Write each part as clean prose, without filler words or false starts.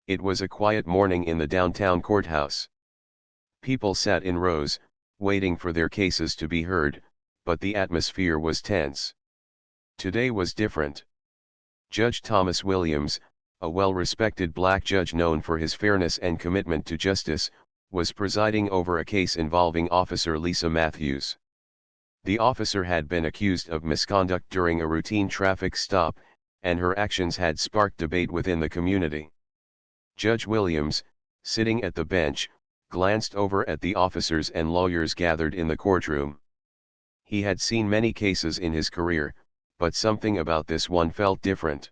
It was a quiet morning in the downtown courthouse. People sat in rows, waiting for their cases to be heard, but the atmosphere was tense. Today was different. Judge Thomas Williams, a well-respected black judge known for his fairness and commitment to justice, was presiding over a case involving Officer Lisa Matthews. The officer had been accused of misconduct during a routine traffic stop, and her actions had sparked debate within the community. Judge Williams, sitting at the bench, glanced over at the officers and lawyers gathered in the courtroom. He had seen many cases in his career, but something about this one felt different.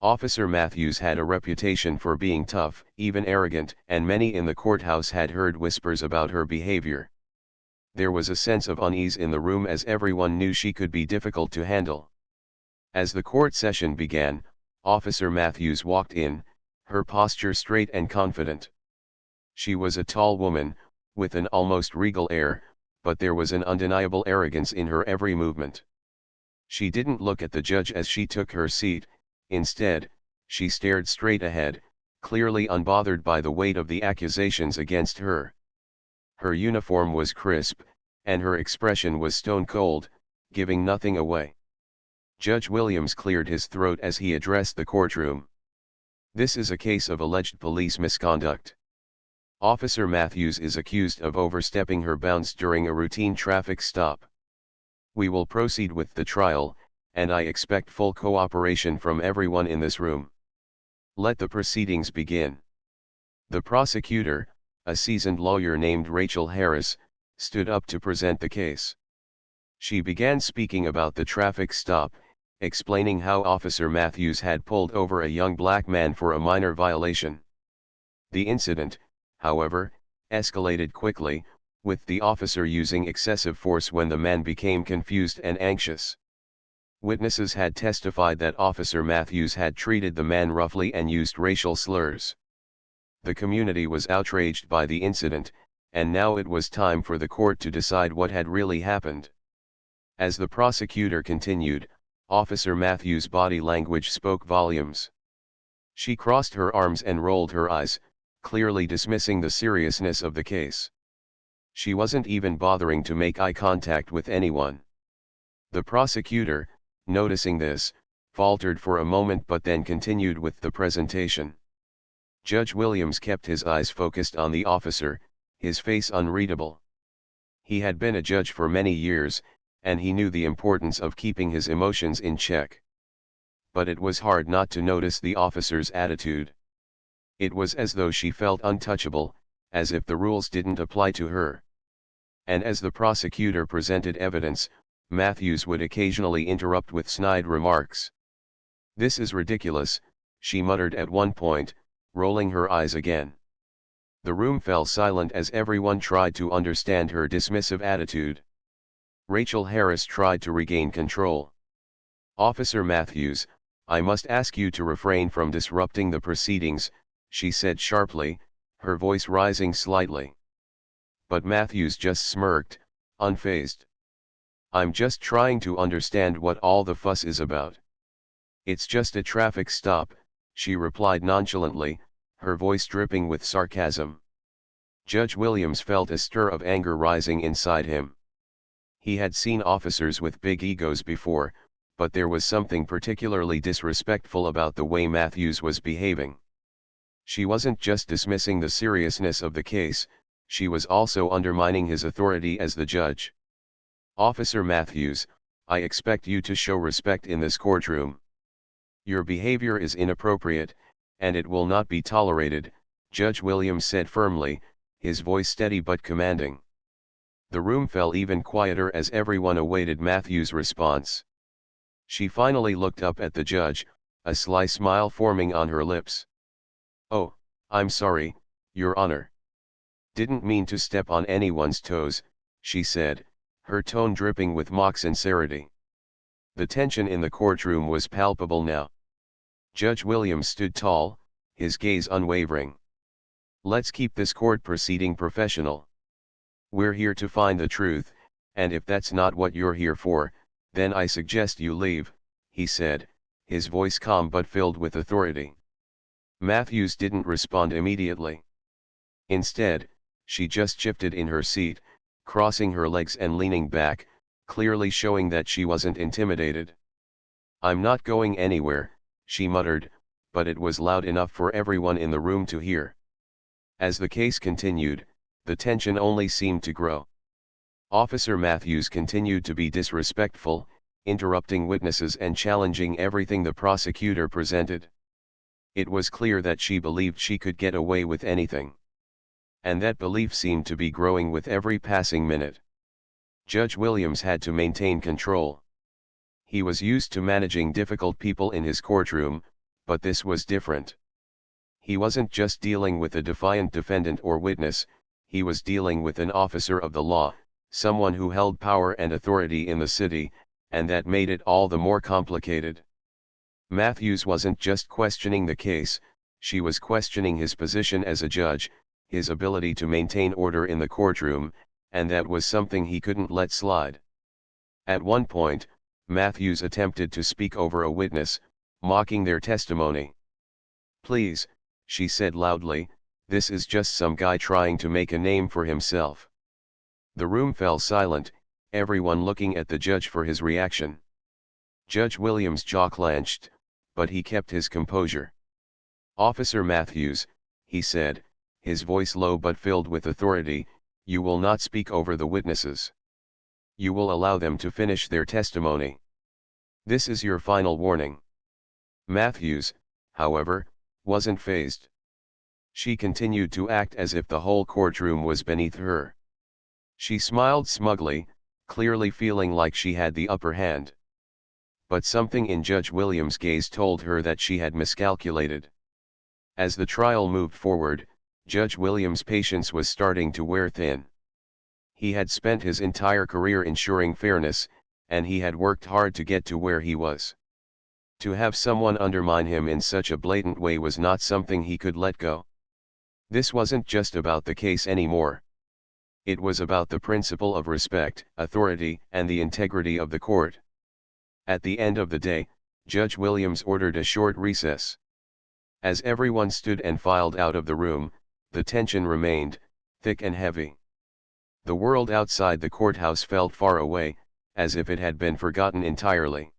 Officer Matthews had a reputation for being tough, even arrogant, and many in the courthouse had heard whispers about her behavior. There was a sense of unease in the room as everyone knew she could be difficult to handle. As the court session began, Officer Matthews walked in, her posture straight and confident. She was a tall woman, with an almost regal air, but there was an undeniable arrogance in her every movement. She didn't look at the judge as she took her seat. Instead, she stared straight ahead, clearly unbothered by the weight of the accusations against her. Her uniform was crisp, and her expression was stone cold, giving nothing away. Judge Williams cleared his throat as he addressed the courtroom. This is a case of alleged police misconduct. Officer Matthews is accused of overstepping her bounds during a routine traffic stop. We will proceed with the trial, and I expect full cooperation from everyone in this room. Let the proceedings begin. The prosecutor, a seasoned lawyer named Rachel Harris, stood up to present the case. She began speaking about the traffic stop, explaining how Officer Matthews had pulled over a young black man for a minor violation. The incident, however, escalated quickly, with the officer using excessive force when the man became confused and anxious. Witnesses had testified that Officer Matthews had treated the man roughly and used racial slurs. The community was outraged by the incident, and now it was time for the court to decide what had really happened. As the prosecutor continued, Officer Matthews' body language spoke volumes. She crossed her arms and rolled her eyes, clearly dismissing the seriousness of the case. She wasn't even bothering to make eye contact with anyone. The prosecutor, noticing this, faltered for a moment but then continued with the presentation. Judge Williams kept his eyes focused on the officer, his face unreadable. He had been a judge for many years, and he knew the importance of keeping his emotions in check. But it was hard not to notice the officer's attitude. It was as though she felt untouchable, as if the rules didn't apply to her. And as the prosecutor presented evidence, Matthews would occasionally interrupt with snide remarks. "This is ridiculous," she muttered at one point, rolling her eyes again. The room fell silent as everyone tried to understand her dismissive attitude. Rachel Harris tried to regain control. "Officer Matthews, I must ask you to refrain from disrupting the proceedings," she said sharply, her voice rising slightly. But Matthews just smirked, unfazed. "I'm just trying to understand what all the fuss is about." "It's just a traffic stop," she replied nonchalantly, her voice dripping with sarcasm. Judge Williams felt a stir of anger rising inside him. He had seen officers with big egos before, but there was something particularly disrespectful about the way Matthews was behaving. She wasn't just dismissing the seriousness of the case, she was also undermining his authority as the judge. "Officer Matthews, I expect you to show respect in this courtroom. Your behavior is inappropriate, and it will not be tolerated," Judge Williams said firmly, his voice steady but commanding. The room fell even quieter as everyone awaited Matthews' response. She finally looked up at the judge, a sly smile forming on her lips. "Oh, I'm sorry, Your Honor. Didn't mean to step on anyone's toes," she said, her tone dripping with mock sincerity. The tension in the courtroom was palpable now. Judge Williams stood tall, his gaze unwavering. "Let's keep this court proceeding professional. We're here to find the truth, and if that's not what you're here for, then I suggest you leave," he said, his voice calm but filled with authority. Matthews didn't respond immediately. Instead, she just shifted in her seat, crossing her legs and leaning back, clearly showing that she wasn't intimidated. "I'm not going anywhere," she muttered, but it was loud enough for everyone in the room to hear. As the case continued, the tension only seemed to grow. Officer Matthews continued to be disrespectful, interrupting witnesses and challenging everything the prosecutor presented. It was clear that she believed she could get away with anything. And that belief seemed to be growing with every passing minute. Judge Williams had to maintain control. He was used to managing difficult people in his courtroom, but this was different. He wasn't just dealing with a defiant defendant or witness, he was dealing with an officer of the law, someone who held power and authority in the city, and that made it all the more complicated. Matthews wasn't just questioning the case, she was questioning his position as a judge, his ability to maintain order in the courtroom, and that was something he couldn't let slide. At one point, Matthews attempted to speak over a witness, mocking their testimony. "Please," she said loudly, "this is just some guy trying to make a name for himself." The room fell silent, everyone looking at the judge for his reaction. Judge Williams' jaw clenched, but he kept his composure. "Officer Matthews," he said, his voice low but filled with authority, "you will not speak over the witnesses. You will allow them to finish their testimony. This is your final warning." Matthews, however, wasn't fazed. She continued to act as if the whole courtroom was beneath her. She smiled smugly, clearly feeling like she had the upper hand. But something in Judge Williams' gaze told her that she had miscalculated. As the trial moved forward, Judge Williams' patience was starting to wear thin. He had spent his entire career ensuring fairness, and he had worked hard to get to where he was. To have someone undermine him in such a blatant way was not something he could let go. This wasn't just about the case anymore. It was about the principle of respect, authority, and the integrity of the court. At the end of the day, Judge Williams ordered a short recess. As everyone stood and filed out of the room, the tension remained, thick and heavy. The world outside the courthouse felt far away, as if it had been forgotten entirely.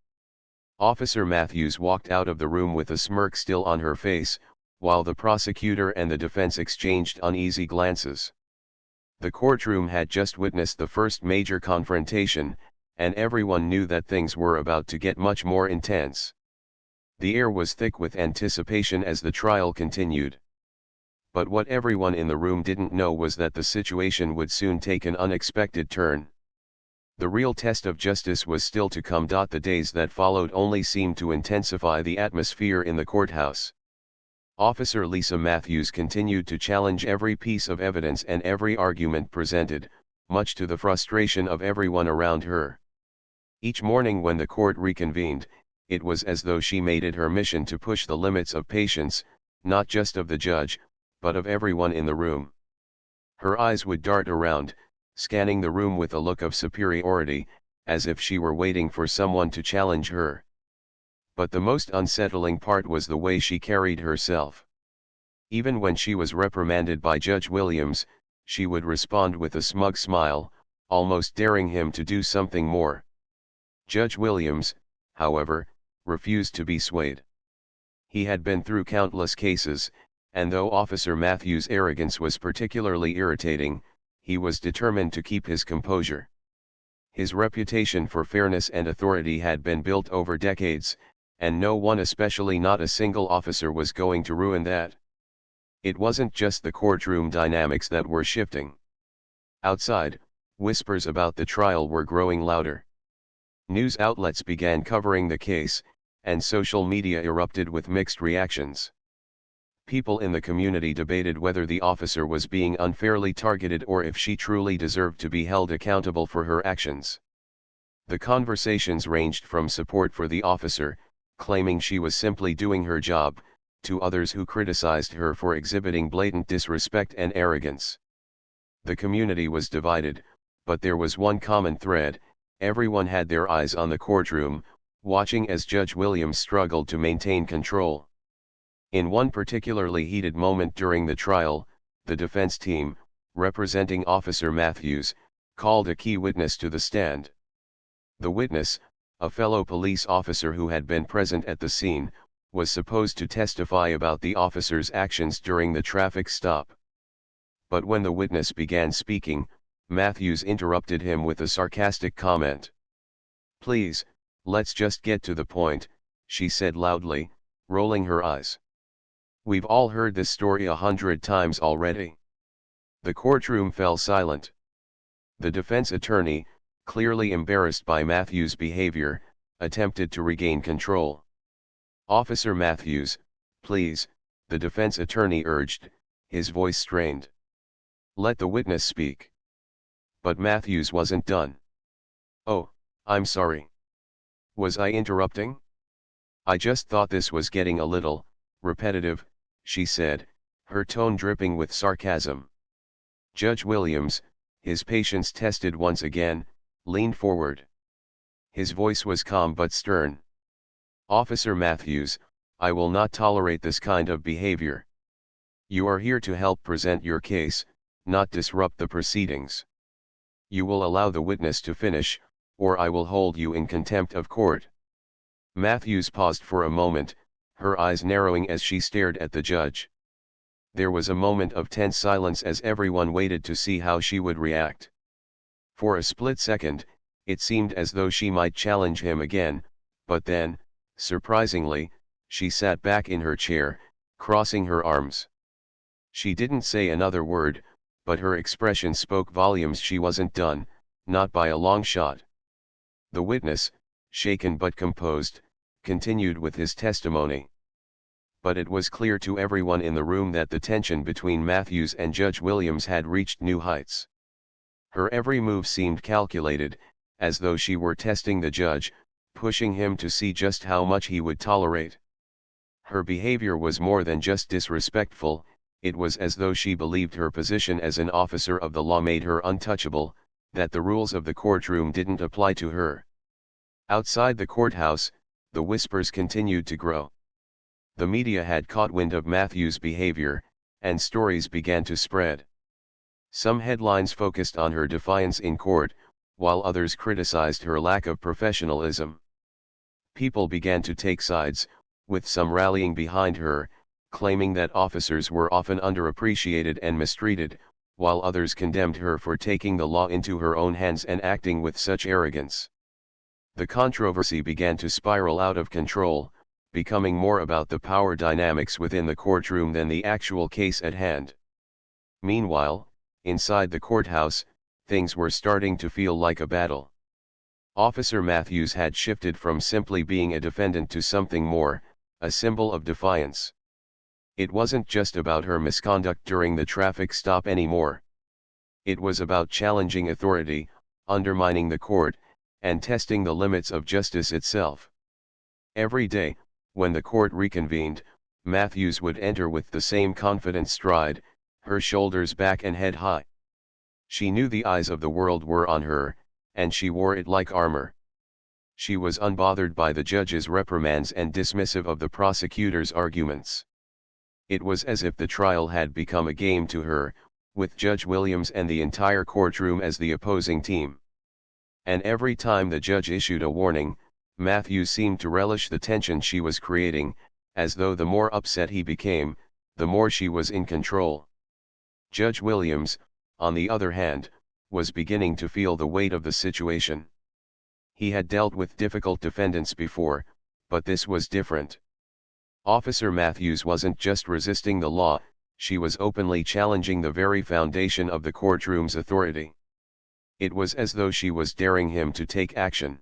Officer Matthews walked out of the room with a smirk still on her face, while the prosecutor and the defense exchanged uneasy glances. The courtroom had just witnessed the first major confrontation, and everyone knew that things were about to get much more intense. The air was thick with anticipation as the trial continued. But what everyone in the room didn't know was that the situation would soon take an unexpected turn. The real test of justice was still to come. The days that followed only seemed to intensify the atmosphere in the courthouse. Officer Lisa Matthews continued to challenge every piece of evidence and every argument presented, much to the frustration of everyone around her. Each morning when the court reconvened, it was as though she made it her mission to push the limits of patience, not just of the judge, but of everyone in the room. Her eyes would dart around, scanning the room with a look of superiority, as if she were waiting for someone to challenge her. But the most unsettling part was the way she carried herself. Even when she was reprimanded by Judge Williams, she would respond with a smug smile, almost daring him to do something more. Judge Williams, however, refused to be swayed. He had been through countless cases, and though Officer Matthews' arrogance was particularly irritating, he was determined to keep his composure. His reputation for fairness and authority had been built over decades, and no one, especially not a single officer, was going to ruin that. It wasn't just the courtroom dynamics that were shifting. Outside, whispers about the trial were growing louder. News outlets began covering the case, and social media erupted with mixed reactions. People in the community debated whether the officer was being unfairly targeted or if she truly deserved to be held accountable for her actions. The conversations ranged from support for the officer, claiming she was simply doing her job, to others who criticized her for exhibiting blatant disrespect and arrogance. The community was divided, but there was one common thread: everyone had their eyes on the courtroom, watching as Judge Williams struggled to maintain control. In one particularly heated moment during the trial, the defense team, representing Officer Matthews, called a key witness to the stand. The witness, a fellow police officer who had been present at the scene, was supposed to testify about the officer's actions during the traffic stop. But when the witness began speaking, Matthews interrupted him with a sarcastic comment. "Please, let's just get to the point," she said loudly, rolling her eyes. "We've all heard this story 100 times already." The courtroom fell silent. The defense attorney, clearly embarrassed by Matthews' behavior, attempted to regain control. "Officer Matthews, please," the defense attorney urged, his voice strained. "Let the witness speak." But Matthews wasn't done. "Oh, I'm sorry. Was I interrupting? I just thought this was getting a little repetitive," she said, her tone dripping with sarcasm. Judge Williams, his patience tested once again, leaned forward. His voice was calm but stern. "Officer Matthews, I will not tolerate this kind of behavior. You are here to help present your case, not disrupt the proceedings. You will allow the witness to finish, or I will hold you in contempt of court." Matthews paused for a moment, her eyes narrowing as she stared at the judge. There was a moment of tense silence as everyone waited to see how she would react. For a split second, it seemed as though she might challenge him again, but then, surprisingly, she sat back in her chair, crossing her arms. She didn't say another word, but her expression spoke volumes. She wasn't done, not by a long shot. The witness, shaken but composed, continued with his testimony. But it was clear to everyone in the room that the tension between Matthews and Judge Williams had reached new heights. Her every move seemed calculated, as though she were testing the judge, pushing him to see just how much he would tolerate. Her behavior was more than just disrespectful, it was as though she believed her position as an officer of the law made her untouchable, that the rules of the courtroom didn't apply to her. Outside the courthouse, the whispers continued to grow. The media had caught wind of Matthews' behavior, and stories began to spread. Some headlines focused on her defiance in court, while others criticized her lack of professionalism. People began to take sides, with some rallying behind her, claiming that officers were often underappreciated and mistreated, while others condemned her for taking the law into her own hands and acting with such arrogance. The controversy began to spiral out of control, becoming more about the power dynamics within the courtroom than the actual case at hand. Meanwhile, inside the courthouse, things were starting to feel like a battle. Officer Matthews had shifted from simply being a defendant to something more, a symbol of defiance. It wasn't just about her misconduct during the traffic stop anymore. It was about challenging authority, undermining the court, and testing the limits of justice itself. Every day, when the court reconvened, Matthews would enter with the same confident stride, her shoulders back and head high. She knew the eyes of the world were on her, and she wore it like armor. She was unbothered by the judge's reprimands and dismissive of the prosecutor's arguments. It was as if the trial had become a game to her, with Judge Williams and the entire courtroom as the opposing team. And every time the judge issued a warning, Matthews seemed to relish the tension she was creating, as though the more upset he became, the more she was in control. Judge Williams, on the other hand, was beginning to feel the weight of the situation. He had dealt with difficult defendants before, but this was different. Officer Matthews wasn't just resisting the law, she was openly challenging the very foundation of the courtroom's authority. It was as though she was daring him to take action.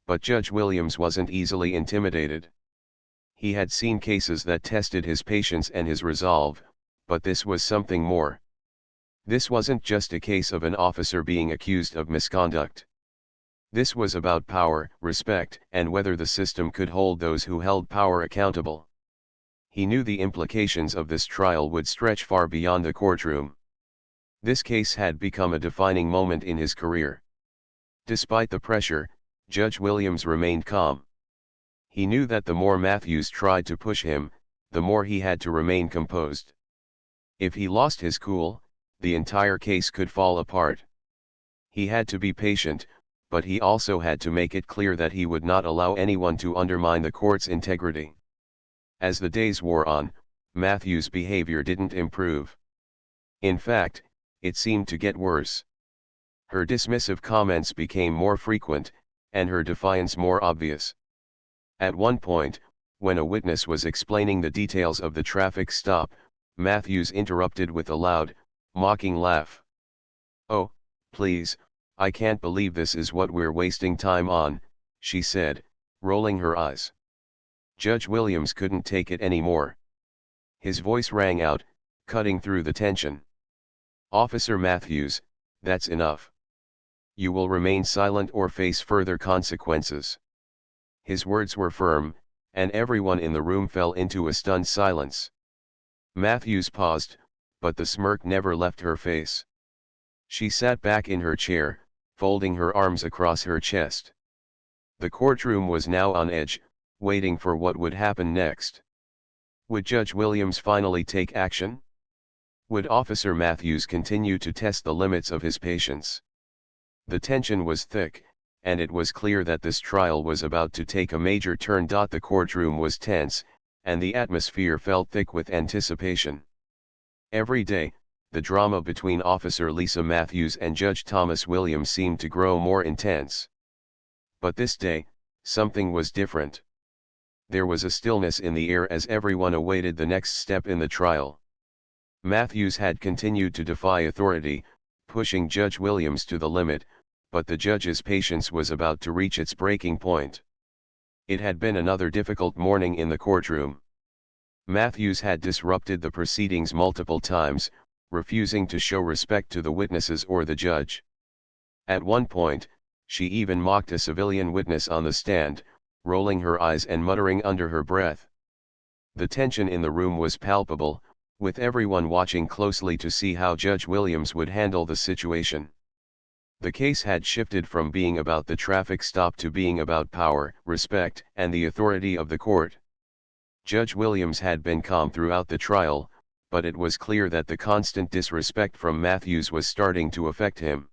But Judge Williams wasn't easily intimidated. He had seen cases that tested his patience and his resolve, but this was something more. This wasn't just a case of an officer being accused of misconduct. This was about power, respect, and whether the system could hold those who held power accountable. He knew the implications of this trial would stretch far beyond the courtroom. This case had become a defining moment in his career. Despite the pressure, Judge Williams remained calm. He knew that the more Matthews tried to push him, the more he had to remain composed. If he lost his cool, the entire case could fall apart. He had to be patient, but he also had to make it clear that he would not allow anyone to undermine the court's integrity. As the days wore on, Matthew's behavior didn't improve. In fact, it seemed to get worse. Her dismissive comments became more frequent, and her defiance more obvious. At one point, when a witness was explaining the details of the traffic stop, Matthews interrupted with a loud, mocking laugh. "Oh, please, I can't believe this is what we're wasting time on," she said, rolling her eyes. Judge Williams couldn't take it anymore. His voice rang out, cutting through the tension. "Officer Matthews, that's enough. You will remain silent or face further consequences." His words were firm, and everyone in the room fell into a stunned silence. Matthews paused, but the smirk never left her face. She sat back in her chair, folding her arms across her chest. The courtroom was now on edge, waiting for what would happen next. Would Judge Williams finally take action? Would Officer Matthews continue to test the limits of his patience? The tension was thick, and it was clear that this trial was about to take a major turn. The courtroom was tense, and the atmosphere felt thick with anticipation. Every day, the drama between Officer Lisa Matthews and Judge Thomas Williams seemed to grow more intense. But this day, something was different. There was a stillness in the air as everyone awaited the next step in the trial. Matthews had continued to defy authority, pushing Judge Williams to the limit, but the judge's patience was about to reach its breaking point. It had been another difficult morning in the courtroom. Matthews had disrupted the proceedings multiple times, refusing to show respect to the witnesses or the judge. At one point, she even mocked a civilian witness on the stand, rolling her eyes and muttering under her breath. The tension in the room was palpable, with everyone watching closely to see how Judge Williams would handle the situation. The case had shifted from being about the traffic stop to being about power, respect, and the authority of the court. Judge Williams had been calm throughout the trial, but it was clear that the constant disrespect from Matthews was starting to affect him.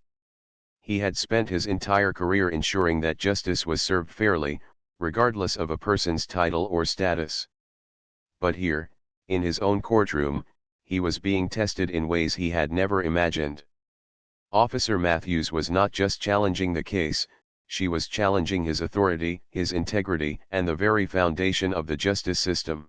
He had spent his entire career ensuring that justice was served fairly, regardless of a person's title or status. But here, in his own courtroom, he was being tested in ways he had never imagined. Officer Matthews was not just challenging the case, she was challenging his authority, his integrity, and the very foundation of the justice system.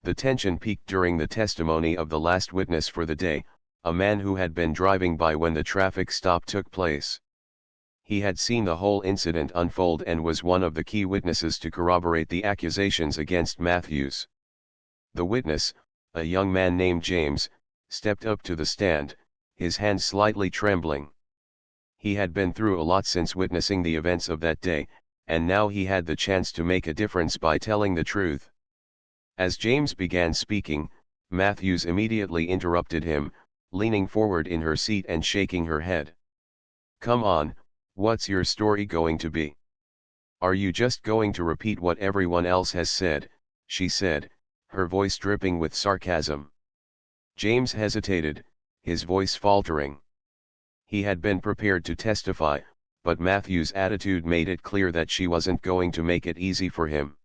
The tension peaked during the testimony of the last witness for the day, a man who had been driving by when the traffic stop took place. He had seen the whole incident unfold and was one of the key witnesses to corroborate the accusations against Matthews. The witness, a young man named James, stepped up to the stand, his hands slightly trembling. He had been through a lot since witnessing the events of that day, and now he had the chance to make a difference by telling the truth. As James began speaking, Matthews immediately interrupted him, leaning forward in her seat and shaking her head. "Come on, what's your story going to be? Are you just going to repeat what everyone else has said?" she said, her voice dripping with sarcasm. James hesitated, his voice faltering. He had been prepared to testify, but Matthew's attitude made it clear that she wasn't going to make it easy for him.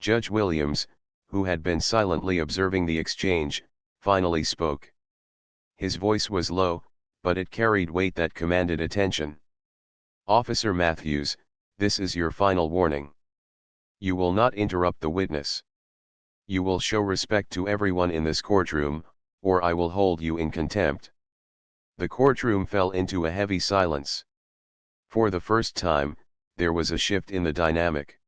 Judge Williams, who had been silently observing the exchange, finally spoke. His voice was low, but it carried weight that commanded attention. "Officer Matthews, this is your final warning. You will not interrupt the witness. You will show respect to everyone in this courtroom, or I will hold you in contempt." The courtroom fell into a heavy silence. For the first time, there was a shift in the dynamic.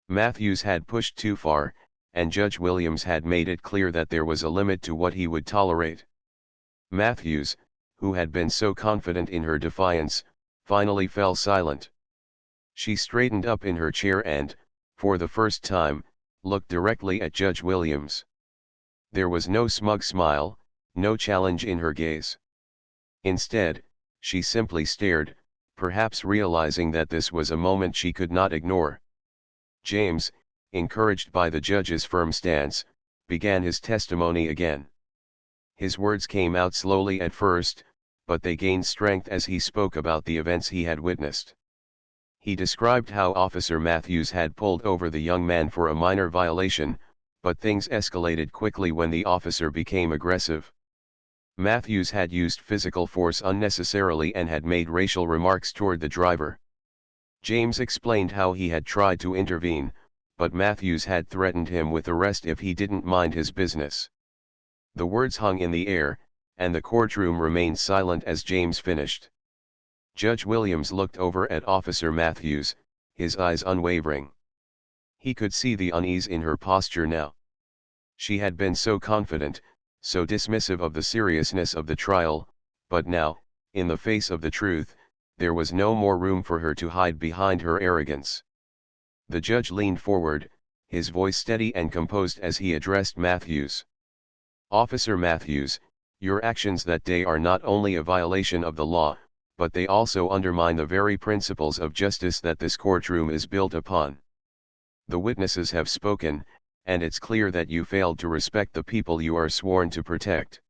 Matthews had pushed too far, and Judge Williams had made it clear that there was a limit to what he would tolerate. Matthews, who had been so confident in her defiance, finally fell silent. She straightened up in her chair and, for the first time, looked directly at Judge Williams. There was no smug smile, no challenge in her gaze. Instead, she simply stared, perhaps realizing that this was a moment she could not ignore. James, encouraged by the judge's firm stance, began his testimony again. His words came out slowly at first, but they gained strength as he spoke about the events he had witnessed. He described how Officer Matthews had pulled over the young man for a minor violation, but things escalated quickly when the officer became aggressive. Matthews had used physical force unnecessarily and had made racial remarks toward the driver. James explained how he had tried to intervene, but Matthews had threatened him with arrest if he didn't mind his business. The words hung in the air, and the courtroom remained silent as James finished. Judge Williams looked over at Officer Matthews, his eyes unwavering. He could see the unease in her posture now. She had been so confident, so dismissive of the seriousness of the trial, but now, in the face of the truth, there was no more room for her to hide behind her arrogance. The judge leaned forward, his voice steady and composed as he addressed Matthews. Officer Matthews, your actions that day are not only a violation of the law, but they also undermine the very principles of justice that this courtroom is built upon. The witnesses have spoken, and it's clear that you failed to respect the people you are sworn to protect.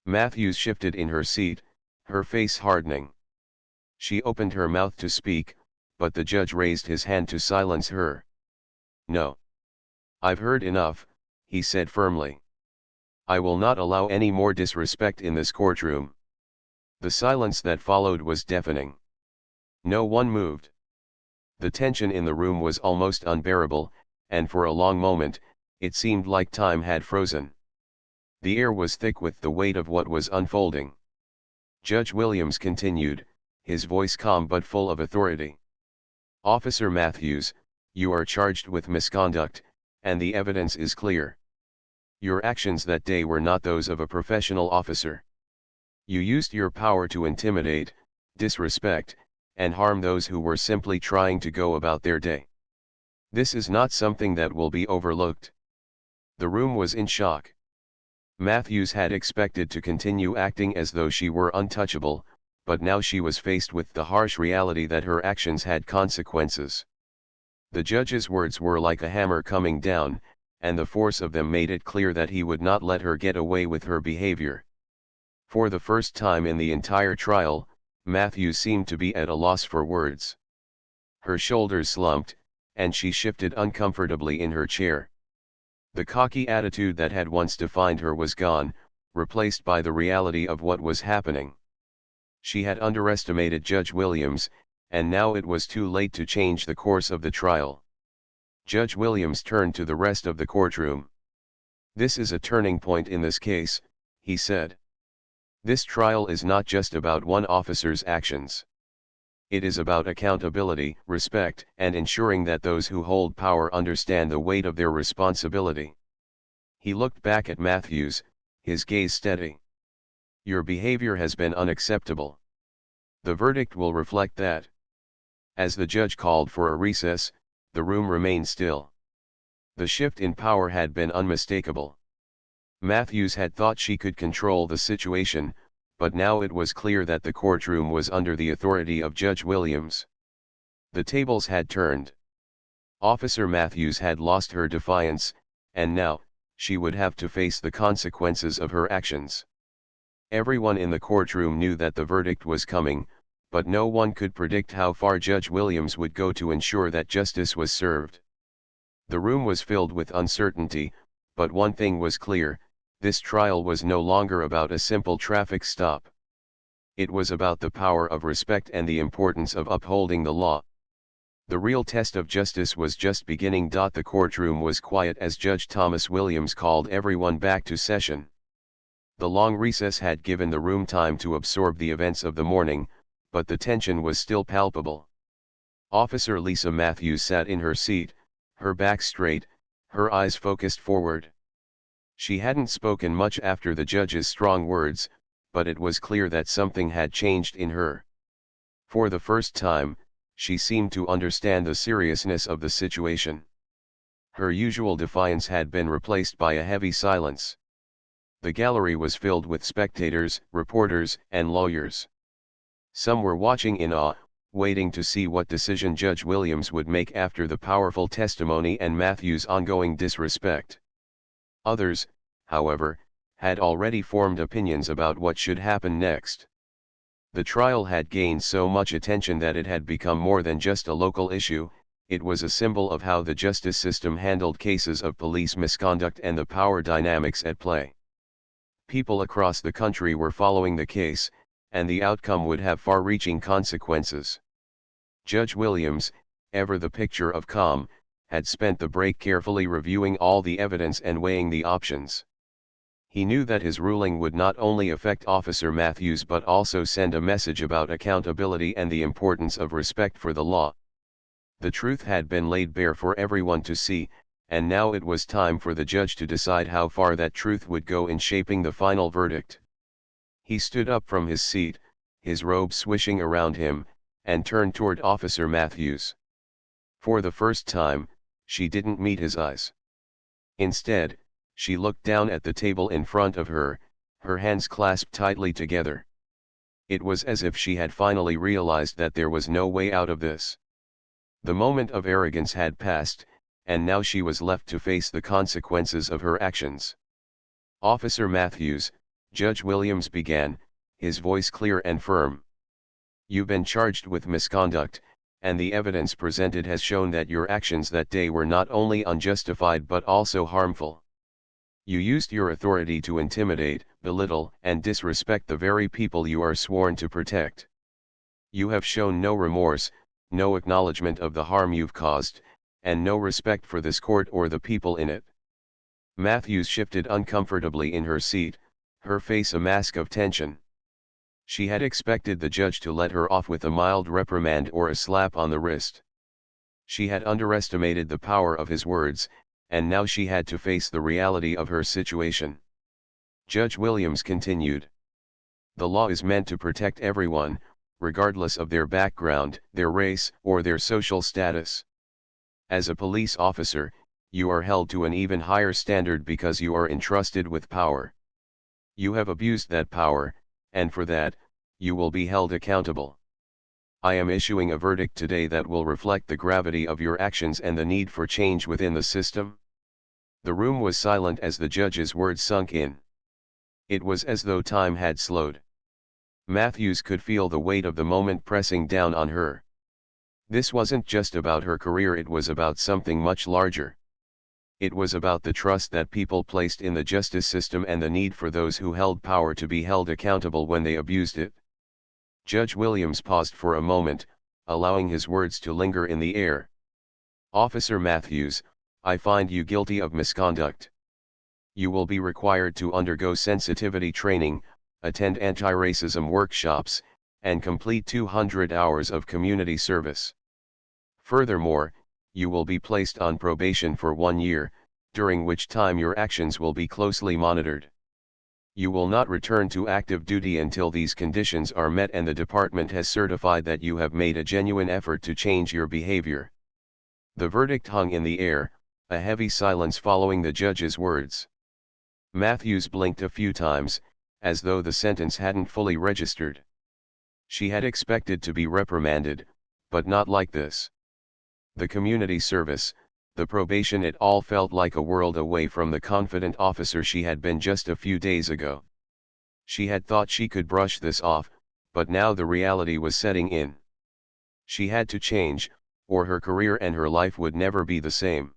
Matthews shifted in her seat, her face hardening. She opened her mouth to speak, but the judge raised his hand to silence her. No. I've heard enough, he said firmly. I will not allow any more disrespect in this courtroom. The silence that followed was deafening. No one moved. The tension in the room was almost unbearable, and for a long moment, it seemed like time had frozen. The air was thick with the weight of what was unfolding. Judge Williams continued, his voice calm but full of authority. Officer Matthews, you are charged with misconduct, and the evidence is clear. Your actions that day were not those of a professional officer. You used your power to intimidate, disrespect, and harm those who were simply trying to go about their day. This is not something that will be overlooked. The room was in shock. Matthews had expected to continue acting as though she were untouchable, but now she was faced with the harsh reality that her actions had consequences. The judge's words were like a hammer coming down, and the force of them made it clear that he would not let her get away with her behavior. For the first time in the entire trial, Matthews seemed to be at a loss for words. Her shoulders slumped, and she shifted uncomfortably in her chair. The cocky attitude that had once defined her was gone, replaced by the reality of what was happening. She had underestimated Judge Williams, and now it was too late to change the course of the trial. Judge Williams turned to the rest of the courtroom. This is a turning point in this case, he said. This trial is not just about one officer's actions. It is about accountability, respect, and ensuring that those who hold power understand the weight of their responsibility. He looked back at Matthews, his gaze steady. Your behavior has been unacceptable. The verdict will reflect that. As the judge called for a recess, the room remained still. The shift in power had been unmistakable. Matthews had thought she could control the situation, but now it was clear that the courtroom was under the authority of Judge Williams. The tables had turned. Officer Matthews had lost her defiance, and now, she would have to face the consequences of her actions. Everyone in the courtroom knew that the verdict was coming, but no one could predict how far Judge Williams would go to ensure that justice was served. The room was filled with uncertainty, but one thing was clear: this trial was no longer about a simple traffic stop. It was about the power of respect and the importance of upholding the law. The real test of justice was just beginning. The courtroom was quiet as Judge Thomas Williams called everyone back to session. The long recess had given the room time to absorb the events of the morning, but the tension was still palpable. Officer Lisa Matthews sat in her seat, her back straight, her eyes focused forward. She hadn't spoken much after the judge's strong words, but it was clear that something had changed in her. For the first time, she seemed to understand the seriousness of the situation. Her usual defiance had been replaced by a heavy silence. The gallery was filled with spectators, reporters, and lawyers. Some were watching in awe, waiting to see what decision Judge Williams would make after the powerful testimony and Matthews' ongoing disrespect. Others, however, had already formed opinions about what should happen next. The trial had gained so much attention that it had become more than just a local issue, it was a symbol of how the justice system handled cases of police misconduct and the power dynamics at play. People across the country were following the case, and the outcome would have far-reaching consequences. Judge Williams, ever the picture of calm, had spent the break carefully reviewing all the evidence and weighing the options. He knew that his ruling would not only affect Officer Matthews but also send a message about accountability and the importance of respect for the law. The truth had been laid bare for everyone to see, and now it was time for the judge to decide how far that truth would go in shaping the final verdict. He stood up from his seat, his robe swishing around him, and turned toward Officer Matthews. For the first time, she didn't meet his eyes. Instead, she looked down at the table in front of her, her hands clasped tightly together. It was as if she had finally realized that there was no way out of this. The moment of arrogance had passed, and now she was left to face the consequences of her actions. "Officer Matthews," Judge Williams began, his voice clear and firm. "You've been charged with misconduct, and the evidence presented has shown that your actions that day were not only unjustified but also harmful. You used your authority to intimidate, belittle, and disrespect the very people you are sworn to protect. You have shown no remorse, no acknowledgement of the harm you've caused, and no respect for this court or the people in it." Matthews shifted uncomfortably in her seat, her face a mask of tension. She had expected the judge to let her off with a mild reprimand or a slap on the wrist. She had underestimated the power of his words, and now she had to face the reality of her situation. Judge Williams continued. "The law is meant to protect everyone, regardless of their background, their race, or their social status. As a police officer, you are held to an even higher standard because you are entrusted with power. You have abused that power, and for that, you will be held accountable. I am issuing a verdict today that will reflect the gravity of your actions and the need for change within the system." The room was silent as the judge's words sunk in. It was as though time had slowed. Matthews could feel the weight of the moment pressing down on her. This wasn't just about her career, it was about something much larger. It was about the trust that people placed in the justice system and the need for those who held power to be held accountable when they abused it. Judge Williams paused for a moment, allowing his words to linger in the air. "Officer Matthews, I find you guilty of misconduct. You will be required to undergo sensitivity training, attend anti-racism workshops, and complete 200 hours of community service. Furthermore, you will be placed on probation for 1 year, during which time your actions will be closely monitored. You will not return to active duty until these conditions are met and the department has certified that you have made a genuine effort to change your behavior." The verdict hung in the air, a heavy silence following the judge's words. Matthews blinked a few times, as though the sentence hadn't fully registered. She had expected to be reprimanded, but not like this. The community service, the probation, it all felt like a world away from the confident officer she had been just a few days ago. She had thought she could brush this off, but now the reality was setting in. She had to change, or her career and her life would never be the same.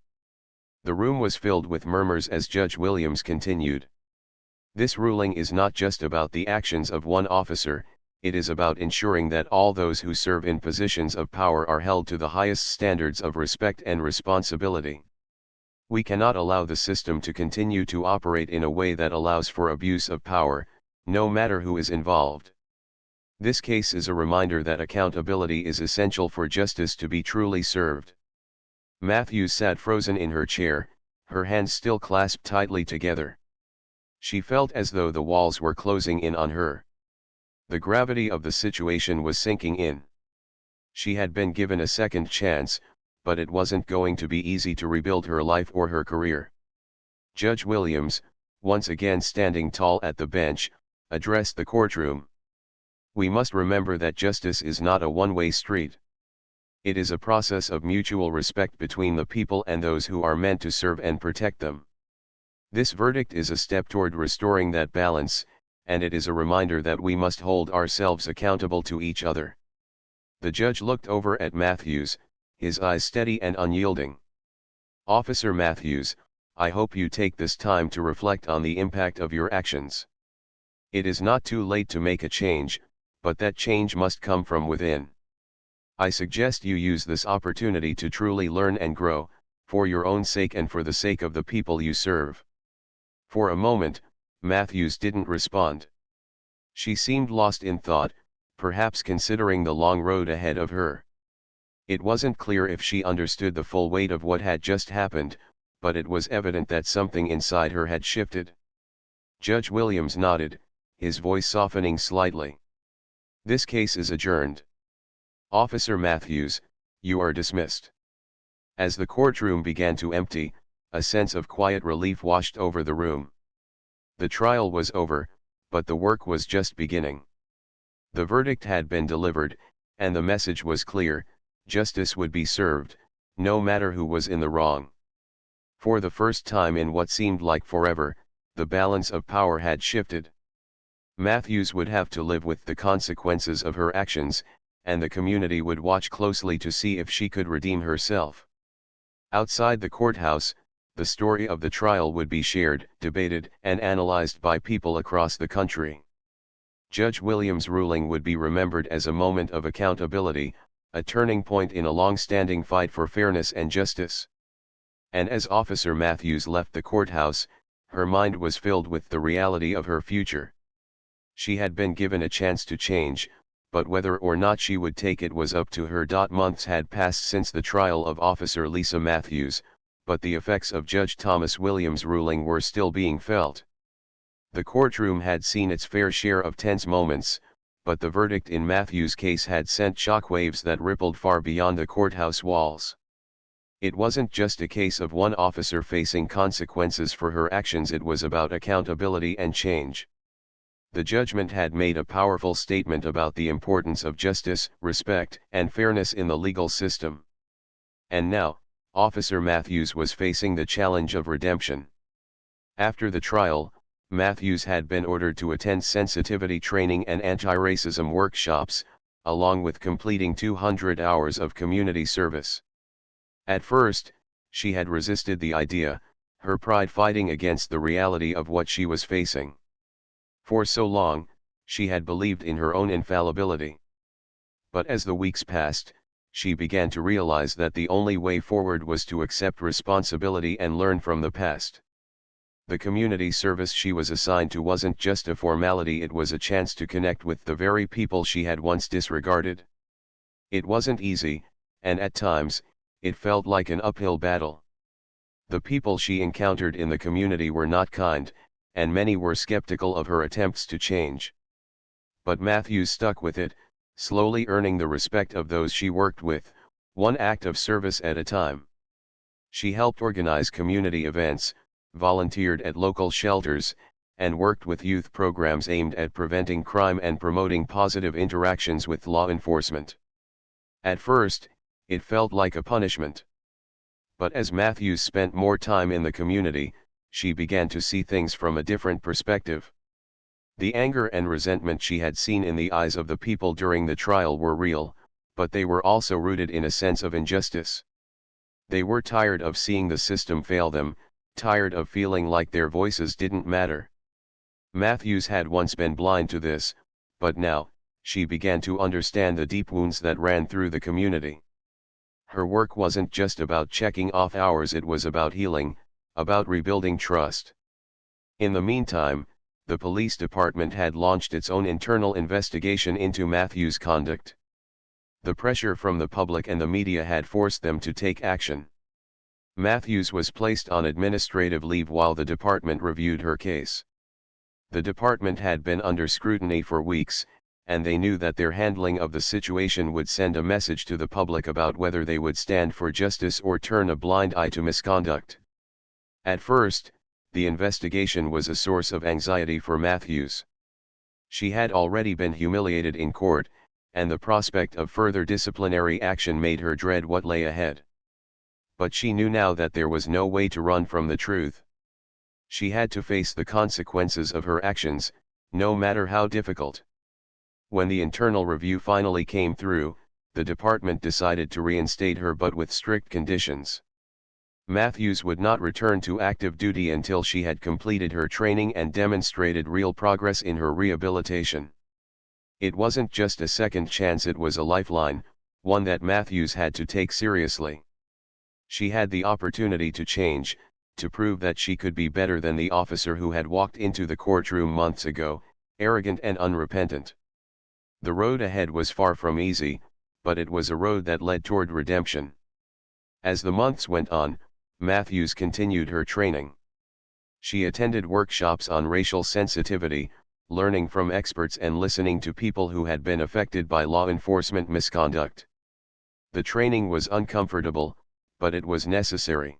The room was filled with murmurs as Judge Williams continued. "This ruling is not just about the actions of one officer, it is about ensuring that all those who serve in positions of power are held to the highest standards of respect and responsibility. We cannot allow the system to continue to operate in a way that allows for abuse of power, no matter who is involved. This case is a reminder that accountability is essential for justice to be truly served." Matthews sat frozen in her chair, her hands still clasped tightly together. She felt as though the walls were closing in on her. The gravity of the situation was sinking in. She had been given a second chance, but it wasn't going to be easy to rebuild her life or her career. Judge Williams, once again standing tall at the bench, addressed the courtroom. "We must remember that justice is not a one-way street. It is a process of mutual respect between the people and those who are meant to serve and protect them. This verdict is a step toward restoring that balance, and it is a reminder that we must hold ourselves accountable to each other. The judge looked over at Matthews, his eyes steady and unyielding. "Officer Matthews, I hope you take this time to reflect on the impact of your actions. It is not too late to make a change, but that change must come from within. I suggest you use this opportunity to truly learn and grow, for your own sake and for the sake of the people you serve." For a moment, Matthews didn't respond. She seemed lost in thought, perhaps considering the long road ahead of her. It wasn't clear if she understood the full weight of what had just happened, but it was evident that something inside her had shifted. Judge Williams nodded, his voice softening slightly. "This case is adjourned. Officer Matthews, you are dismissed." As the courtroom began to empty, a sense of quiet relief washed over the room. The trial was over, but the work was just beginning. The verdict had been delivered, and the message was clear: justice would be served, no matter who was in the wrong. For the first time in what seemed like forever, the balance of power had shifted. Matthews would have to live with the consequences of her actions, and the community would watch closely to see if she could redeem herself. Outside the courthouse, the story of the trial would be shared, debated, and analyzed by people across the country. Judge Williams' ruling would be remembered as a moment of accountability, a turning point in a long-standing fight for fairness and justice. And as Officer Matthews left the courthouse, her mind was filled with the reality of her future. She had been given a chance to change, but whether or not she would take it was up to her. Months had passed since the trial of Officer Lisa Matthews, but the effects of Judge Thomas Williams' ruling were still being felt. The courtroom had seen its fair share of tense moments, but the verdict in Matthews' case had sent shockwaves that rippled far beyond the courthouse walls. It wasn't just a case of one officer facing consequences for her actions, it was about accountability and change. The judgment had made a powerful statement about the importance of justice, respect, and fairness in the legal system. And now, Officer Matthews was facing the challenge of redemption. After the trial, Matthews had been ordered to attend sensitivity training and anti-racism workshops, along with completing 200 hours of community service. At first, she had resisted the idea, her pride fighting against the reality of what she was facing. For so long, she had believed in her own infallibility. But as the weeks passed, she began to realize that the only way forward was to accept responsibility and learn from the past. The community service she was assigned to wasn't just a formality, it was a chance to connect with the very people she had once disregarded. It wasn't easy, and at times, it felt like an uphill battle. The people she encountered in the community were not kind, and many were skeptical of her attempts to change. But Matthews stuck with it, slowly earning the respect of those she worked with, one act of service at a time. She helped organize community events, volunteered at local shelters, and worked with youth programs aimed at preventing crime and promoting positive interactions with law enforcement. At first, it felt like a punishment. But as Matthews spent more time in the community, she began to see things from a different perspective. The anger and resentment she had seen in the eyes of the people during the trial were real, but they were also rooted in a sense of injustice. They were tired of seeing the system fail them, tired of feeling like their voices didn't matter. Matthews had once been blind to this, but now, she began to understand the deep wounds that ran through the community. Her work wasn't just about checking off hours, it was about healing, about rebuilding trust. In the meantime, the police department had launched its own internal investigation into Matthews' conduct. The pressure from the public and the media had forced them to take action. Matthews was placed on administrative leave while the department reviewed her case. The department had been under scrutiny for weeks, and they knew that their handling of the situation would send a message to the public about whether they would stand for justice or turn a blind eye to misconduct. At first, the investigation was a source of anxiety for Matthews. She had already been humiliated in court, and the prospect of further disciplinary action made her dread what lay ahead. But she knew now that there was no way to run from the truth. She had to face the consequences of her actions, no matter how difficult. When the internal review finally came through, the department decided to reinstate her, but with strict conditions. Matthews would not return to active duty until she had completed her training and demonstrated real progress in her rehabilitation. It wasn't just a second chance, it was a lifeline, one that Matthews had to take seriously. She had the opportunity to change, to prove that she could be better than the officer who had walked into the courtroom months ago, arrogant and unrepentant. The road ahead was far from easy, but it was a road that led toward redemption. As the months went on, Matthews continued her training. She attended workshops on racial sensitivity, learning from experts and listening to people who had been affected by law enforcement misconduct. The training was uncomfortable, but it was necessary.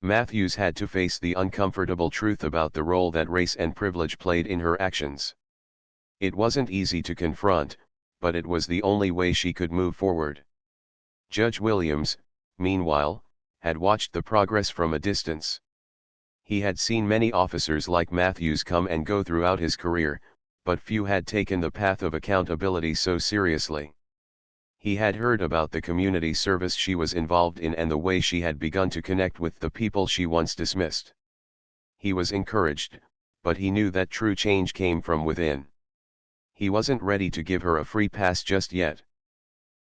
Matthews had to face the uncomfortable truth about the role that race and privilege played in her actions. It wasn't easy to confront, but it was the only way she could move forward. Judge Williams, meanwhile, had watched the progress from a distance. He had seen many officers like Matthews come and go throughout his career, but few had taken the path of accountability so seriously. He had heard about the community service she was involved in and the way she had begun to connect with the people she once dismissed. He was encouraged, but he knew that true change came from within. He wasn't ready to give her a free pass just yet.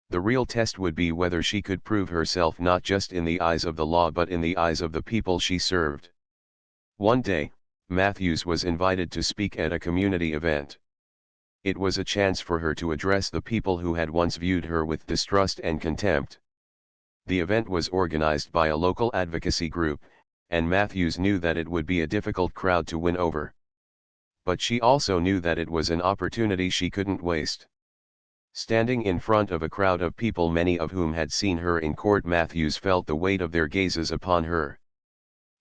The real test would be whether she could prove herself not just in the eyes of the law but in the eyes of the people she served. One day, Matthews was invited to speak at a community event. It was a chance for her to address the people who had once viewed her with distrust and contempt. The event was organized by a local advocacy group, and Matthews knew that it would be a difficult crowd to win over. But she also knew that it was an opportunity she couldn't waste. Standing in front of a crowd of people, many of whom had seen her in court, Matthews felt the weight of their gazes upon her.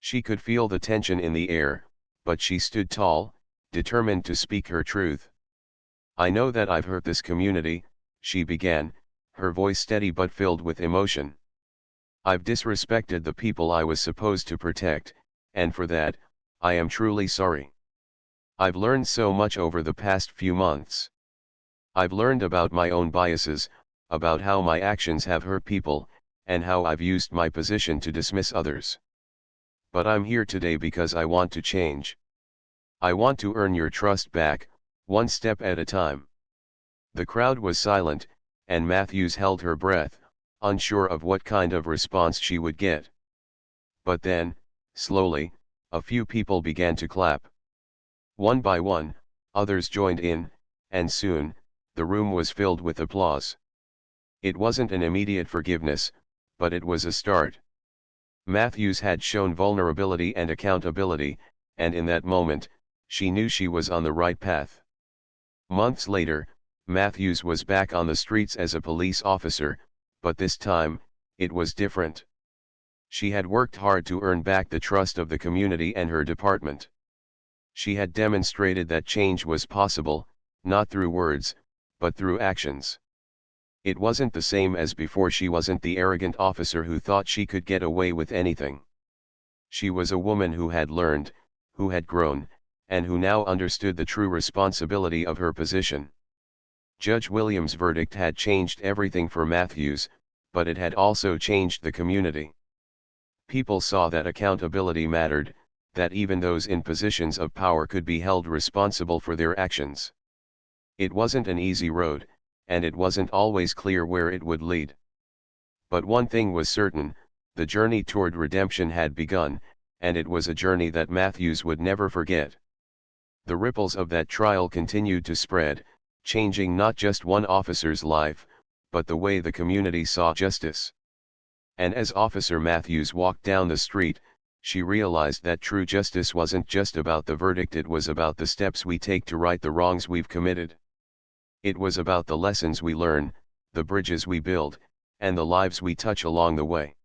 She could feel the tension in the air, but she stood tall, determined to speak her truth. "I know that I've hurt this community," she began, her voice steady but filled with emotion. "I've disrespected the people I was supposed to protect, and for that, I am truly sorry. I've learned so much over the past few months. I've learned about my own biases, about how my actions have hurt people, and how I've used my position to dismiss others. But I'm here today because I want to change. I want to earn your trust back, one step at a time." The crowd was silent, and Matthews held her breath, unsure of what kind of response she would get. But then, slowly, a few people began to clap. One by one, others joined in, and soon, the room was filled with applause. It wasn't an immediate forgiveness, but it was a start. Matthews had shown vulnerability and accountability, and in that moment, she knew she was on the right path. Months later, Matthews was back on the streets as a police officer, but this time, it was different. She had worked hard to earn back the trust of the community and her department. She had demonstrated that change was possible, not through words, but through actions. It wasn't the same as before. She wasn't the arrogant officer who thought she could get away with anything. She was a woman who had learned, who had grown, and who now understood the true responsibility of her position. Judge Williams' verdict had changed everything for Matthews, but it had also changed the community. People saw that accountability mattered, that even those in positions of power could be held responsible for their actions. It wasn't an easy road, and it wasn't always clear where it would lead. But one thing was certain, the journey toward redemption had begun, and it was a journey that Matthews would never forget. The ripples of that trial continued to spread, changing not just one officer's life, but the way the community saw justice. And as Officer Matthews walked down the street, she realized that true justice wasn't just about the verdict, it was about the steps we take to right the wrongs we've committed. It was about the lessons we learn, the bridges we build, and the lives we touch along the way.